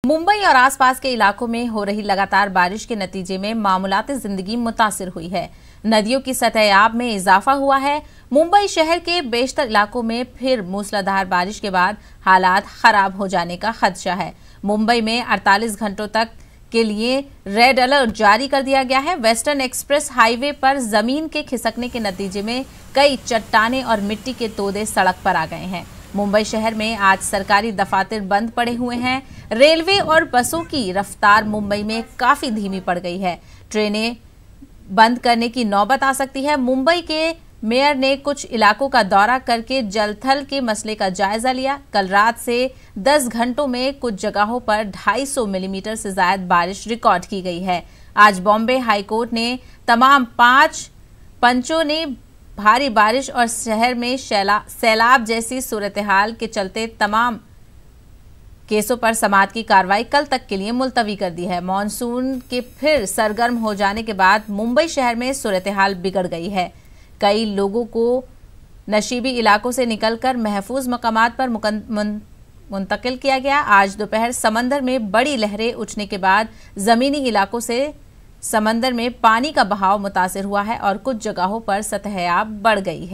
मुंबई और आसपास के इलाकों में हो रही लगातार बारिश के नतीजे में मामूलाती जिंदगी मुतासिर हुई है। नदियों की सतह-ए-आब में इजाफा हुआ है। मुंबई शहर के बेशतर इलाकों में फिर मूसलाधार बारिश के बाद हालात खराब हो जाने का खदशा है। मुंबई में 48 घंटों तक के लिए रेड अलर्ट जारी कर दिया गया है। वेस्टर्न एक्सप्रेस हाईवे पर जमीन के खिसकने के नतीजे में कई चट्टानें और मिट्टी के तोदे सड़क पर आ गए हैं। मुंबई शहर में आज सरकारी दफातर बंद पड़े हुए हैं। रेलवे और बसों की रफ्तार मुंबई में काफी धीमी पड़ गई है। ट्रेनें बंद करने की नौबत आ सकती है। मुंबई के मेयर ने कुछ इलाकों का दौरा करके जलथल के मसले का जायजा लिया। कल रात से 10 घंटों में कुछ जगहों पर 250 मिलीमीटर से ज्यादा बारिश रिकॉर्ड की गई है। आज बॉम्बे हाईकोर्ट ने तमाम 5 पंचों ने भारी बारिश और शहर में सैलाब जैसी सूरत-ए-हाल के चलते तमाम केसों पर समाअत की कार्रवाई कल तक के लिए मुलतवी कर दी है। मानसून के फिर सरगर्म हो जाने के बाद मुंबई शहर में सूरत-ए-हाल बिगड़ गई है। कई लोगों को नशीबी इलाकों से निकलकर महफूज मकामात पर मुंतकिल किया गया। आज दोपहर समंदर में बड़ी लहरें उठने के बाद जमीनी इलाकों से समंदर में पानी का बहाव मुतासिर हुआ है और कुछ जगहों पर सतह-ए-आब बढ़ गई है।